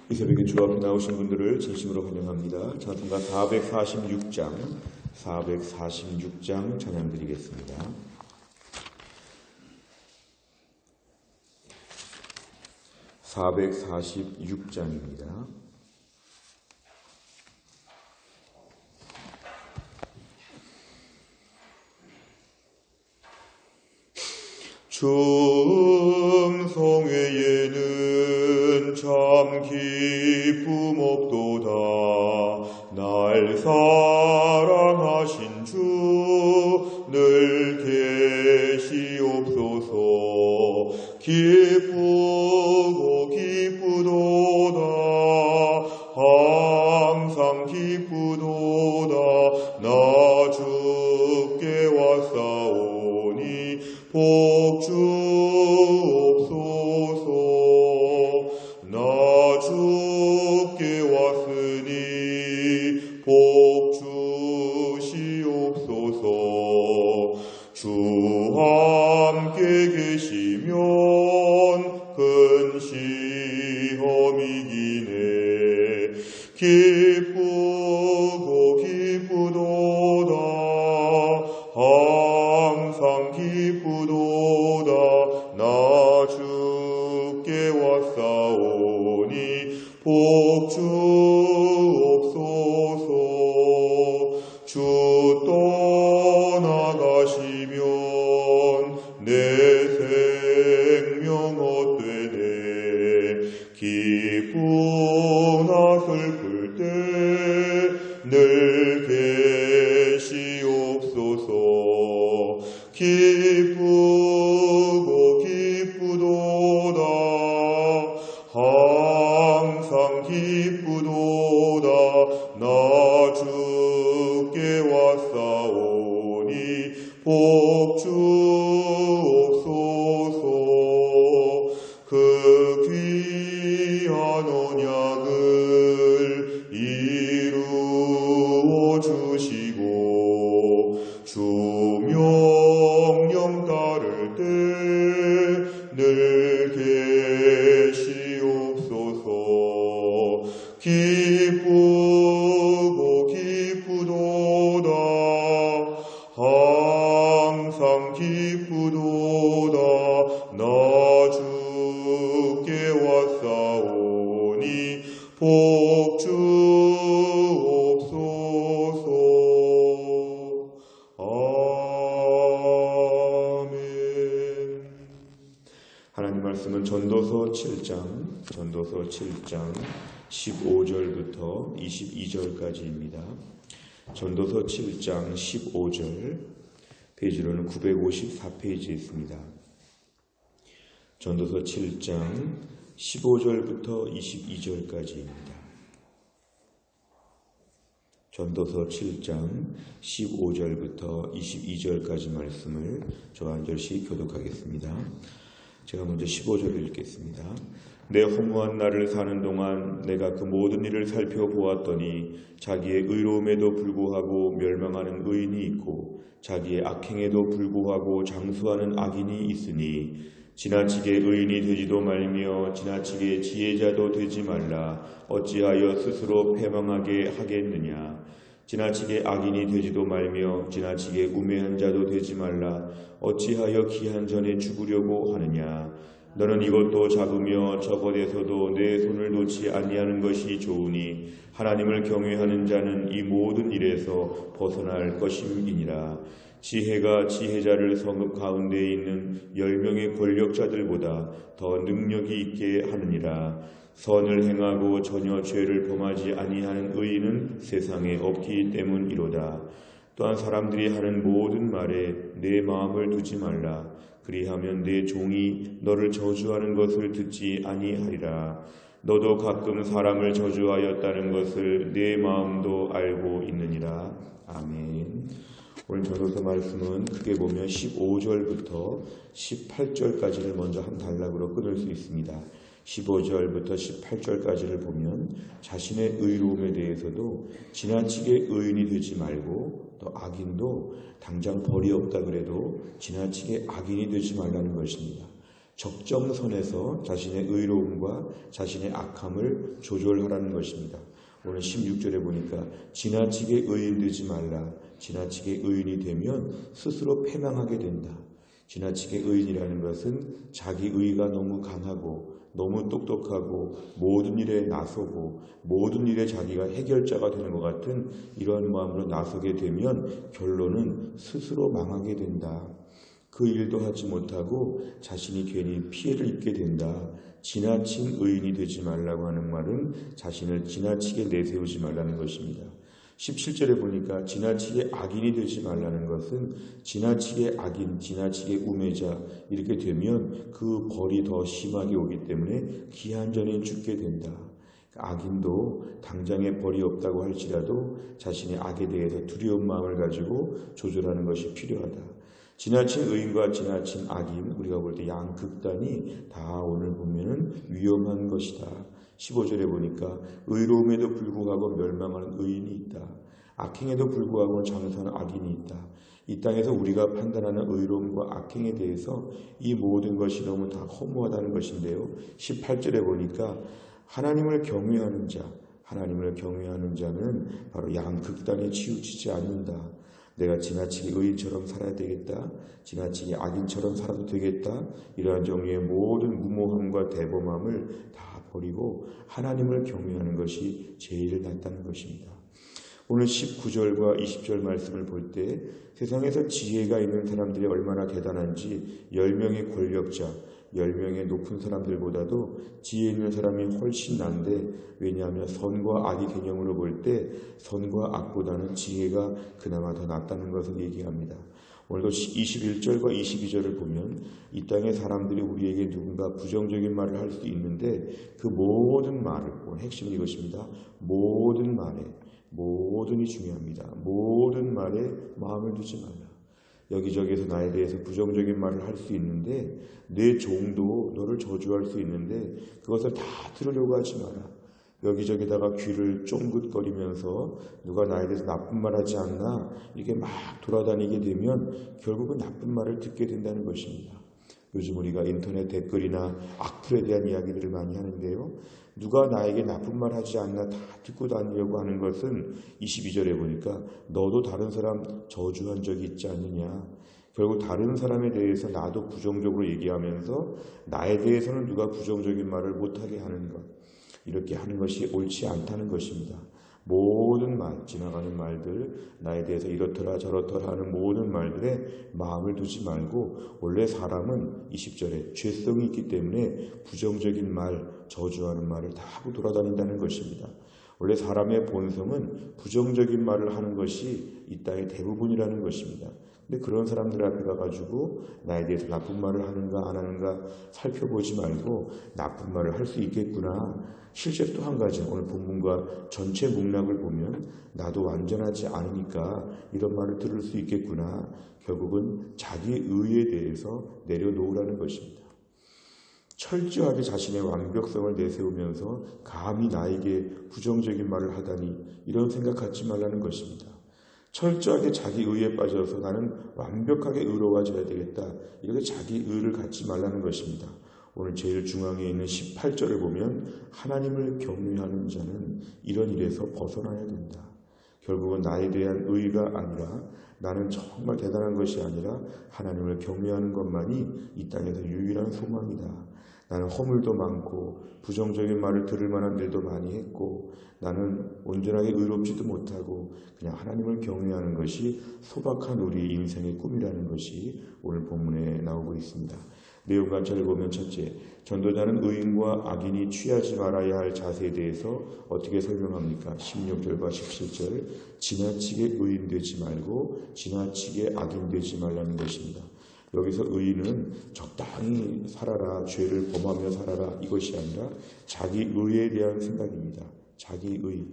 이 새벽에 주 앞에 나오신 분들을 진심으로 환영합니다. 찬송가 446장 찬양 드리겠습니다. 446장입니다. 춤성회에는 참 기쁨 없도다. 날 사랑하신 주 늘 계시옵소서. 기쁘고 기쁘도다. 항상 기쁘도다. 나 주께 왔사오니 복주옵소서. 나 주께 왔으니 복주시옵소서. 주 함께 계시면 큰 시험이기네. 기쁘고 기쁘도다. 항상 기쁘도다. 나 주께 왔사오니 복주옵소서. 주 떠나가시면 내 생명 헛되네. 기쁘나 슬플 때 늘 계시옵소서. 기쁘고 기쁘도다. 항상 기쁘도다. 나 주께 왔사오니 복주옵소서. 그 귀한 언약을 이루어 주시고 주 명령 따를 때 늘 계시옵소서. 기쁘고 기쁘도다. 항상 기쁘도다. 나 주께 왔사오니 복주옵소서. 아멘. 하나님 말씀은 전도서 7장 15절부터 22절까지입니다. 전도서 7장 15절, 페이지로는 954페이지에 있습니다. 전도서 7장 15절부터 22절까지입니다. 전도서 7장 15절부터 22절까지 말씀을 저와 한 절씩 교독하겠습니다. 제가 먼저 15절을 읽겠습니다. 내 허무한 날을 사는 동안 내가 그 모든 일을 살펴보았더니 자기의 의로움에도 불구하고 멸망하는 의인이 있고 자기의 악행에도 불구하고 장수하는 악인이 있으니 지나치게 의인이 되지도 말며 지나치게 지혜자도 되지 말라. 어찌하여 스스로 패망하게 하겠느냐. 지나치게 악인이 되지도 말며 지나치게 우매한 자도 되지 말라. 어찌하여 기한 전에 죽으려고 하느냐. 너는 이것도 잡으며 저것에서도 내 손을 놓지 아니하는 것이 좋으니 하나님을 경외하는 자는 이 모든 일에서 벗어날 것임이니라. 지혜가 지혜자를 성읍 가운데 있는 10명의 권력자들보다 더 능력이 있게 하느니라. 선을 행하고 전혀 죄를 범하지 아니하는 의인은 세상에 없기 때문이로다. 또한 사람들이 하는 모든 말에 내 마음을 두지 말라. 그리하면 내 종이 너를 저주하는 것을 듣지 아니하리라. 너도 가끔 사람을 저주하였다는 것을 내 마음도 알고 있느니라. 아멘. 오늘 전도서 말씀은 크게 보면 15절부터 18절까지를 먼저 한 단락으로 끊을 수 있습니다. 15절부터 18절까지를 보면 자신의 의로움에 대해서도 지나치게 의인이 되지 말고 또 악인도 당장 벌이 없다 그래도 지나치게 악인이 되지 말라는 것입니다. 적정선에서 자신의 의로움과 자신의 악함을 조절하라는 것입니다. 오늘 16절에 보니까 지나치게 의인 되지 말라. 지나치게 의인이 되면 스스로 패망하게 된다. 지나치게 의인이라는 것은 자기 의가 너무 강하고 너무 똑똑하고 모든 일에 나서고 모든 일에 자기가 해결자가 되는 것 같은 이러한 마음으로 나서게 되면 결론은 스스로 망하게 된다. 그 일도 하지 못하고 자신이 괜히 피해를 입게 된다. 지나친 의인이 되지 말라고 하는 말은 자신을 지나치게 내세우지 말라는 것입니다. 17절에 보니까 지나치게 악인이 되지 말라는 것은 지나치게 악인, 지나치게 우매자 이렇게 되면 그 벌이 더 심하게 오기 때문에 기한 전에 죽게 된다. 악인도 당장에 벌이 없다고 할지라도 자신의 악에 대해서 두려운 마음을 가지고 조절하는 것이 필요하다. 지나친 의인과 지나친 악인, 우리가 볼 때 양극단이 다 오늘 보면은 위험한 것이다. 15절에 보니까 의로움에도 불구하고 멸망하는 의인이 있다. 악행에도 불구하고 장사하는 악인이 있다. 이 땅에서 우리가 판단하는 의로움과 악행에 대해서 이 모든 것이 너무 다 허무하다는 것인데요. 18절에 보니까 하나님을 경외하는 자, 하나님을 경외하는 자는 바로 양극단에 치우치지 않는다. 내가 지나치게 의인처럼 살아야 되겠다. 지나치게 악인처럼 살아도 되겠다. 이러한 종류의 모든 무모함과 대범함을 다 버리고 하나님을 경외하는 것이 제일 낫다는 것입니다. 오늘 19절과 20절 말씀을 볼 때 세상에서 지혜가 있는 사람들이 얼마나 대단한지 10명의 권력자, 10명의 높은 사람들보다도 지혜 있는 사람이 훨씬 난데, 왜냐하면 선과 악의 개념으로 볼 때 선과 악보다는 지혜가 그나마 더 낫다는 것을 얘기합니다. 오늘도 21절과 22절을 보면 이 땅의 사람들이 우리에게 누군가 부정적인 말을 할 수 있는데 그 모든 말을, 오늘 핵심은 이것입니다. 모든 말에, 모든이 중요합니다. 모든 말에 마음을 두지 말라. 여기저기에서 나에 대해서 부정적인 말을 할 수 있는데 내 종도 너를 저주할 수 있는데 그것을 다 들으려고 하지 마라. 여기저기다가 귀를 쫑긋거리면서 누가 나에 대해서 나쁜 말 하지 않나 이렇게 막 돌아다니게 되면 결국은 나쁜 말을 듣게 된다는 것입니다. 요즘 우리가 인터넷 댓글이나 악플에 대한 이야기들을 많이 하는데요. 누가 나에게 나쁜 말 하지 않나 다 듣고 다니려고 하는 것은 22절에 보니까 너도 다른 사람 저주한 적이 있지 않느냐. 결국 다른 사람에 대해서 나도 부정적으로 얘기하면서 나에 대해서는 누가 부정적인 말을 못하게 하는 것. 이렇게 하는 것이 옳지 않다는 것입니다. 모든 말, 지나가는 말들, 나에 대해서 이렇더라 저렇더라 하는 모든 말들에 마음을 두지 말고 원래 사람은 20절에 죄성이 있기 때문에 부정적인 말, 저주하는 말을 다 하고 돌아다닌다는 것입니다. 원래 사람의 본성은 부정적인 말을 하는 것이 이 땅의 대부분이라는 것입니다. 근데 그런 사람들 앞에 가가지고 나에 대해서 나쁜 말을 하는가 안 하는가 살펴보지 말고 나쁜 말을 할 수 있겠구나. 실제 또 한 가지, 오늘 본문과 전체 맥락을 보면 나도 완전하지 않으니까 이런 말을 들을 수 있겠구나. 결국은 자기 의에 대해서 내려놓으라는 것입니다. 철저하게 자신의 완벽성을 내세우면서 감히 나에게 부정적인 말을 하다니 이런 생각 갖지 말라는 것입니다. 철저하게 자기 의에 빠져서 나는 완벽하게 의로워져야 되겠다. 이렇게 자기 의를 갖지 말라는 것입니다. 오늘 제일 중앙에 있는 18절을 보면 하나님을 경외하는 자는 이런 일에서 벗어나야 된다. 결국은 나에 대한 의가 아니라 나는 정말 대단한 것이 아니라 하나님을 경외하는 것만이 이 땅에서 유일한 소망이다. 나는 허물도 많고 부정적인 말을 들을 만한 일도 많이 했고 나는 온전하게 의롭지도 못하고 그냥 하나님을 경외하는 것이 소박한 우리 인생의 꿈이라는 것이 오늘 본문에 나오고 있습니다. 내용 관찰을 보면 첫째, 전도자는 의인과 악인이 취하지 말아야 할 자세에 대해서 어떻게 설명합니까? 16절과 17절, 지나치게 의인 되지 말고 지나치게 악인 되지 말라는 것입니다. 여기서 의인은 적당히 살아라, 죄를 범하며 살아라 이것이 아니라 자기 의에 대한 생각입니다. 자기 의.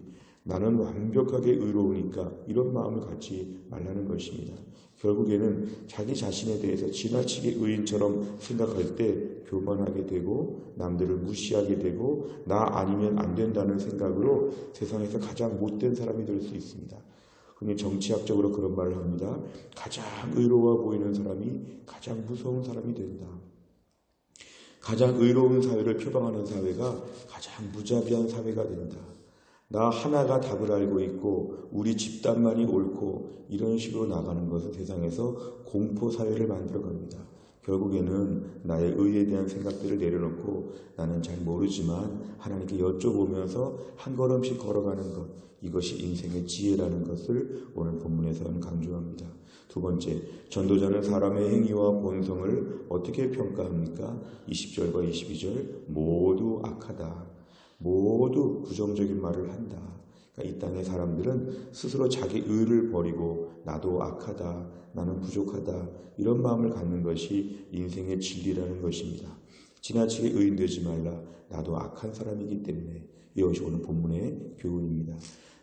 나는 완벽하게 의로우니까 이런 마음을 갖지 말라는 것입니다. 결국에는 자기 자신에 대해서 지나치게 의인처럼 생각할 때 교만하게 되고 남들을 무시하게 되고 나 아니면 안 된다는 생각으로 세상에서 가장 못된 사람이 될 수 있습니다. 근데 정치학적으로 그런 말을 합니다. 가장 의로워 보이는 사람이 가장 무서운 사람이 된다. 가장 의로운 사회를 표방하는 사회가 가장 무자비한 사회가 된다. 나 하나가 답을 알고 있고 우리 집단만이 옳고 이런 식으로 나가는 것은 세상에서 공포 사회를 만들어갑니다. 결국에는 나의 의에 대한 생각들을 내려놓고 나는 잘 모르지만 하나님께 여쭤보면서 한 걸음씩 걸어가는 것, 이것이 인생의 지혜라는 것을 오늘 본문에서는 강조합니다. 두 번째, 전도자는 사람의 행위와 본성을 어떻게 평가합니까? 20절과 22절 모두 악하다. 모두 부정적인 말을 한다. 그러니까 이 땅의 사람들은 스스로 자기 의를 버리고 나도 악하다, 나는 부족하다 이런 마음을 갖는 것이 인생의 진리라는 것입니다. 지나치게 의인되지 말라. 나도 악한 사람이기 때문에. 이것이 오늘 본문의 교훈입니다.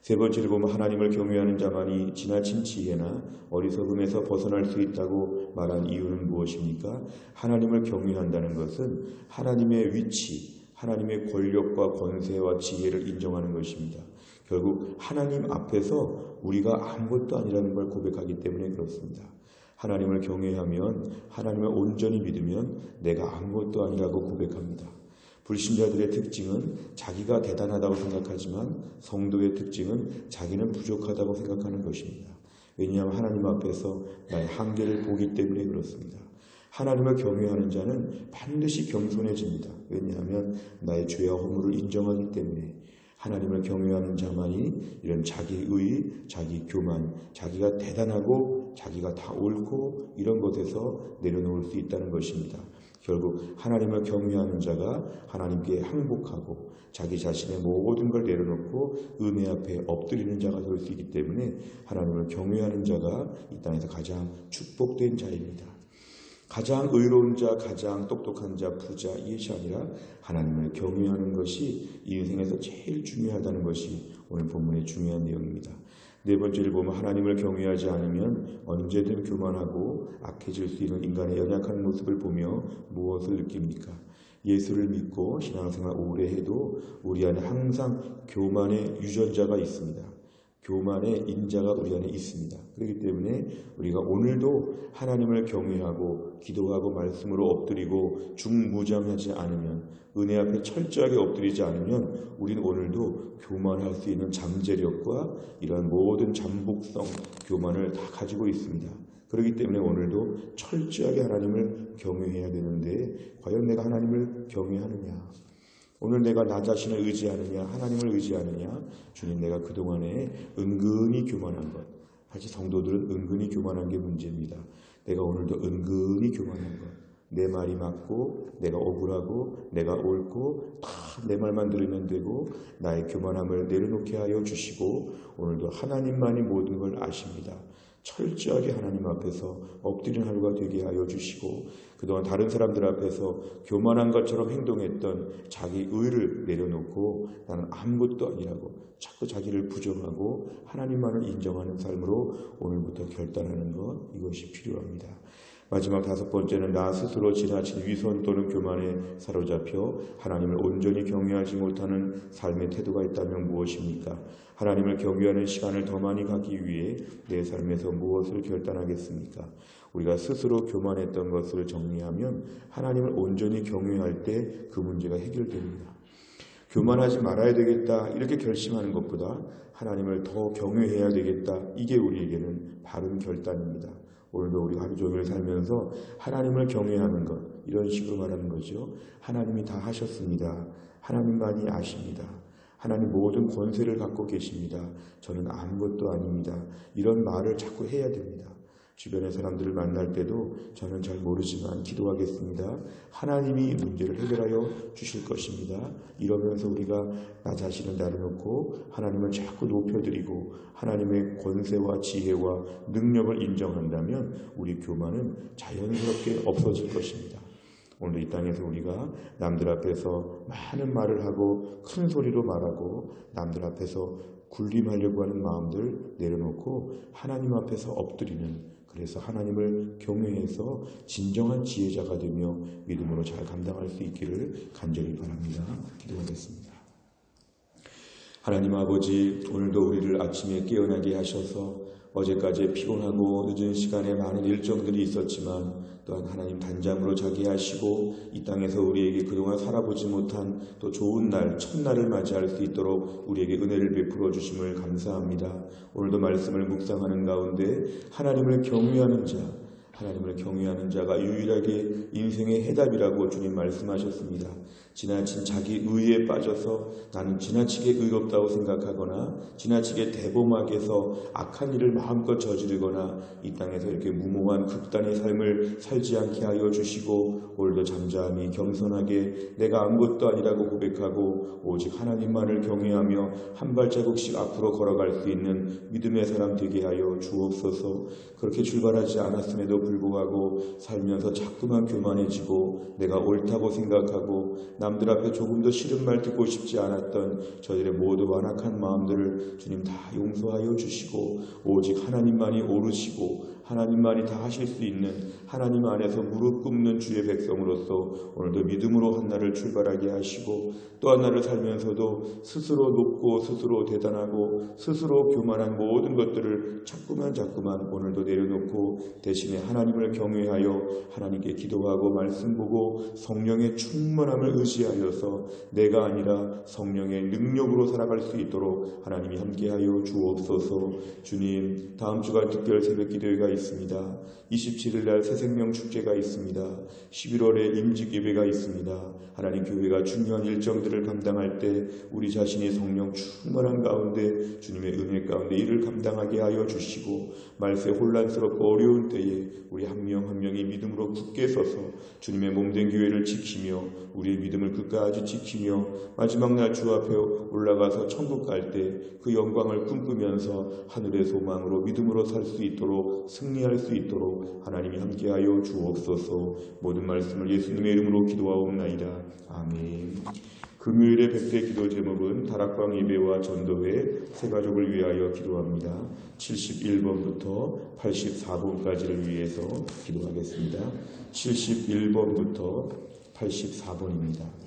세 번째를 보면 하나님을 경외하는 자만이 지나친 지혜나 어리석음에서 벗어날 수 있다고 말한 이유는 무엇입니까? 하나님을 경외한다는 것은 하나님의 위치, 하나님의 권력과 권세와 지혜를 인정하는 것입니다. 결국 하나님 앞에서 우리가 아무것도 아니라는 걸 고백하기 때문에 그렇습니다. 하나님을 경외하면, 하나님을 온전히 믿으면 내가 아무것도 아니라고 고백합니다. 불신자들의 특징은 자기가 대단하다고 생각하지만 성도의 특징은 자기는 부족하다고 생각하는 것입니다. 왜냐하면 하나님 앞에서 나의 한계를 보기 때문에 그렇습니다. 하나님을 경외하는 자는 반드시 겸손해집니다. 왜냐하면 나의 죄와 허물을 인정하기 때문에. 하나님을 경외하는 자만이 이런 자기의, 자기 교만, 자기가 대단하고 자기가 다 옳고 이런 것에서 내려놓을 수 있다는 것입니다. 결국 하나님을 경외하는 자가 하나님께 항복하고 자기 자신의 모든 걸 내려놓고 은혜 앞에 엎드리는 자가 될 수 있기 때문에 하나님을 경외하는 자가 이 땅에서 가장 축복된 자입니다. 가장 의로운 자, 가장 똑똑한 자, 부자, 이것이 아니라 하나님을 경외하는 것이 이 인생에서 제일 중요하다는 것이 오늘 본문의 중요한 내용입니다. 네 번째를 보면 하나님을 경외하지 않으면 언제든 교만하고 악해질 수 있는 인간의 연약한 모습을 보며 무엇을 느낍니까? 예수를 믿고 신앙생활 오래 해도 우리 안에 항상 교만의 유전자가 있습니다. 교만의 인자가 우리 안에 있습니다. 그렇기 때문에 우리가 오늘도 하나님을 경외하고 기도하고 말씀으로 엎드리고 중무장하지 않으면, 은혜 앞에 철저하게 엎드리지 않으면 우리는 오늘도 교만할 수 있는 잠재력과 이러한 모든 잠복성 교만을 다 가지고 있습니다. 그렇기 때문에 오늘도 철저하게 하나님을 경외해야 되는데 과연 내가 하나님을 경외하느냐? 오늘 내가 나 자신을 의지하느냐, 하나님을 의지하느냐? 주님, 내가 그동안에 은근히 교만한 것, 사실 성도들은 은근히 교만한 게 문제입니다. 내가 오늘도 은근히 교만한 것, 내 말이 맞고 내가 억울하고 내가 옳고 다 내 말만 들으면 되고 나의 교만함을 내려놓게 하여 주시고 오늘도 하나님만이 모든 걸 아십니다. 철저하게 하나님 앞에서 엎드린 하루가 되게 하여 주시고 그동안 다른 사람들 앞에서 교만한 것처럼 행동했던 자기 의를 내려놓고 나는 아무것도 아니라고 자꾸 자기를 부정하고 하나님만을 인정하는 삶으로 오늘부터 결단하는 것, 이것이 필요합니다. 마지막 다섯 번째는 나 스스로 지나친 위선 또는 교만에 사로잡혀 하나님을 온전히 경외하지 못하는 삶의 태도가 있다면 무엇입니까? 하나님을 경외하는 시간을 더 많이 갖기 위해 내 삶에서 무엇을 결단하겠습니까? 우리가 스스로 교만했던 것을 정리하면 하나님을 온전히 경외할 때 그 문제가 해결됩니다. 교만하지 말아야 되겠다 이렇게 결심하는 것보다 하나님을 더 경외해야 되겠다, 이게 우리에게는 바른 결단입니다. 오늘도 우리가 하루 종일 살면서 하나님을 경외하는 것, 이런 식으로 말하는 거죠. 하나님이 다 하셨습니다. 하나님만이 아십니다. 하나님 모든 권세를 갖고 계십니다. 저는 아무것도 아닙니다. 이런 말을 자꾸 해야 됩니다. 주변의 사람들을 만날 때도 저는 잘 모르지만 기도하겠습니다. 하나님이 문제를 해결하여 주실 것입니다. 이러면서 우리가 나 자신을 내려놓고 하나님을 자꾸 높여드리고 하나님의 권세와 지혜와 능력을 인정한다면 우리 교만은 자연스럽게 없어질 것입니다. 오늘도 이 땅에서 우리가 남들 앞에서 많은 말을 하고 큰 소리로 말하고 남들 앞에서 군림하려고 하는 마음들 내려놓고 하나님 앞에서 엎드리는, 그래서 하나님을 경외해서 진정한 지혜자가 되며 믿음으로 잘 감당할 수 있기를 간절히 바랍니다. 기도하겠습니다. 하나님 아버지, 오늘도 우리를 아침에 깨어나게 하셔서 어제까지 피곤하고 늦은 시간에 많은 일정들이 있었지만 또한 하나님 단장으로 자기 하시고 이 땅에서 우리에게 그동안 살아보지 못한 또 좋은 날, 첫날을 맞이할 수 있도록 우리에게 은혜를 베풀어 주심을 감사합니다. 오늘도 말씀을 묵상하는 가운데 하나님을 경외하는 자, 하나님을 경외하는 자가 유일하게 인생의 해답이라고 주님 말씀하셨습니다. 지나친 자기 의에 빠져서 나는 지나치게 의롭다고 생각하거나 지나치게 대범하게서 악한 일을 마음껏 저지르거나 이 땅에서 이렇게 무모한 극단의 삶을 살지 않게 하여 주시고 오늘도 잠잠히 겸손하게 내가 아무것도 아니라고 고백하고 오직 하나님만을 경외하며 한 발자국씩 앞으로 걸어갈 수 있는 믿음의 사람 되게 하여 주옵소서. 그렇게 출발하지 않았음에도 불구하고 살면서 자꾸만 교만해지고 내가 옳다고 생각하고 남들 앞에 조금 더 싫은 말 듣고 싶지 않았던 저희들의 모두 완악한 마음들을 주님 다 용서하여 주시고 오직 하나님만이 오르시고 하나님만이 다 하실 수 있는 하나님 안에서 무릎 꿇는 주의 백성으로서 오늘도 믿음으로 한 날을 출발하게 하시고 또 한 날을 살면서도 스스로 높고 스스로 대단하고 스스로 교만한 모든 것들을 자꾸만 오늘도 내려놓고 대신에 하나님을 경외하여 하나님께 기도하고 말씀 보고 성령의 충만함을 의지하여서 내가 아니라 성령의 능력으로 살아갈 수 있도록 하나님이 함께하여 주옵소서. 주님, 다음 주간 특별 새벽 기도회가 있습니다. 27일 날 새생명 축제가 있습니다. 11월에 임직 예배가 있습니다. 하나님 교회가 중요한 일정들을 감당할 때 우리 자신이 성령 충만한 가운데 주님의 은혜 가운데 이를 감당하게 하여 주시고 말세 혼란스럽고 어려운 때에 우리 한 명 한 명이 믿음으로 굳게 서서 주님의 몸된 교회를 지키며 우리의 믿음을 끝까지 지키며 마지막 날 주 앞에 올라가서 천국 갈 때 그 영광을 꿈꾸면서 하늘의 소망으로 믿음으로 살 수 있도록 승리할 수 있도록 하나님이 함께하여 주옵소서. 모든 말씀을 예수님의 이름으로 기도하옵나이다. 아멘. 금요일의 100대 기도 제목은 다락방 예배와 전도회 새가족을 위하여 기도합니다. 71번부터 84번까지를 위해서 기도하겠습니다. 71번부터 84번입니다.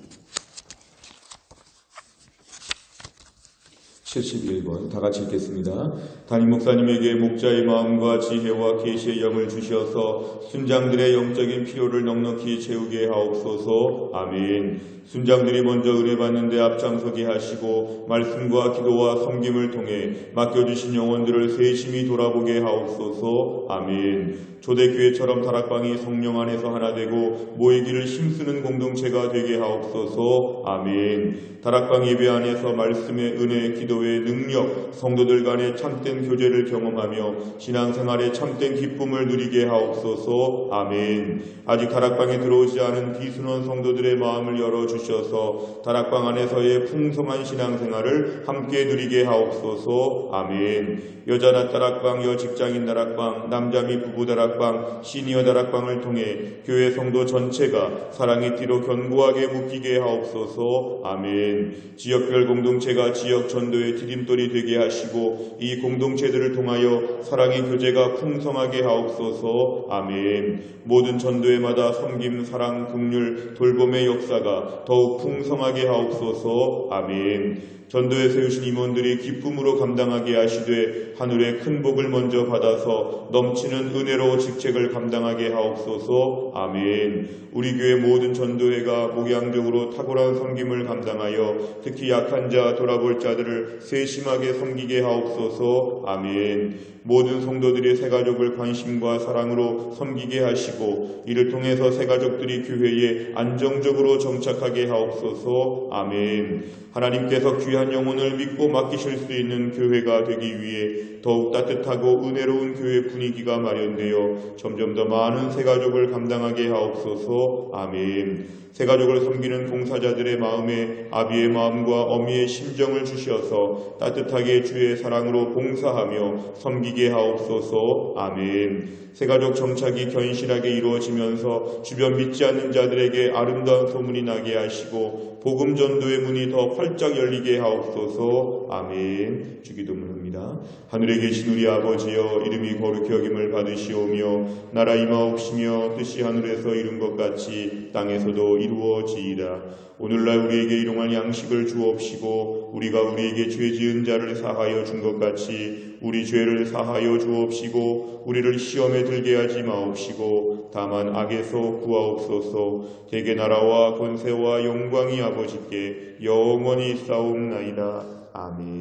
71번 다 같이 읽겠습니다. 담임 목사님에게 목자의 마음과 지혜와 계시의 영을 주셔서 순장들의 영적인 필요를 넉넉히 채우게 하옵소서. 아멘. 순장들이 먼저 은혜 받는데 앞장서게 하시고 말씀과 기도와 섬김을 통해 맡겨주신 영혼들을 세심히 돌아보게 하옵소서. 아멘. 초대교회처럼 다락방이 성령 안에서 하나 되고 모이기를 힘쓰는 공동체가 되게 하옵소서. 아멘. 다락방 예배 안에서 말씀의 은혜, 기도의 능력, 성도들 간의 참된 교제를 경험하며 신앙생활의 참된 기쁨을 누리게 하옵소서. 아멘. 아직 다락방에 들어오지 않은 비순원 성도들의 마음을 열어주셔서 다락방 안에서의 풍성한 신앙생활을 함께 누리게 하옵소서. 아멘. 여자나 다락방, 여직장인 다락방, 남자 및 부부 다락방, 시니어 다락방을 통해 교회 성도 전체가 사랑의 띠로 견고하게 묶이게 하옵소서. 아멘. 지역별 공동체가 지역 전도의 디딤돌이 되게 하시고 이 공동체들을 통하여 사랑의 교제가 풍성하게 하옵소서. 아멘. 모든 전도회마다 섬김, 사랑, 긍휼, 돌봄의 역사가 더욱 풍성하게 하옵소서. 아멘. 전도에 세우신 임원들이 기쁨으로 감당하게 하시되 하늘의 큰 복을 먼저 받아서 넘치는 은혜로 직책을 감당하게 하옵소서. 아멘. 우리 교회 모든 전도회가 목양적으로 탁월한 섬김을 감당하여 특히 약한 자, 돌아볼 자들을 세심하게 섬기게 하옵소서. 아멘. 모든 성도들의 새가족을 관심과 사랑으로 섬기게 하시고 이를 통해서 새가족들이 교회에 안정적으로 정착하게 하옵소서. 아멘. 하나님께서 귀한 영혼을 믿고 맡기실 수 있는 교회가 되기 위해 더욱 따뜻하고 은혜로운 교회 분위기가 마련되어 점점 더 많은 새가족을 감당하게 하옵소서. 아멘. 새가족을 섬기는 봉사자들의 마음에 아비의 마음과 어미의 심정을 주셔서 따뜻하게 주의 사랑으로 봉사하며 섬기게 하옵소서. 아멘. 새가족 정착이 견실하게 이루어지면서 주변 믿지 않는 자들에게 아름다운 소문이 나게 하시고 복음 전도의 문이 더 활짝 열리게 하옵소서. 아멘. 주기도문합니다. 하늘에 계신 우리 아버지여, 이름이 거룩히 여김을 받으시오며 나라 임하옵시며 뜻이 하늘에서 이룬 것 같이 땅에서도 이루어지이다. 오늘날 우리에게 일용할 양식을 주옵시고 우리가 우리에게 죄 지은 자를 사하여 준 것 같이 우리 죄를 사하여 주옵시고 우리를 시험에 들게 하지 마옵시고 다만 악에서 구하옵소서. 대개 나라와 권세와 영광이 아버지께 영원히 있사옵나이다. 아멘.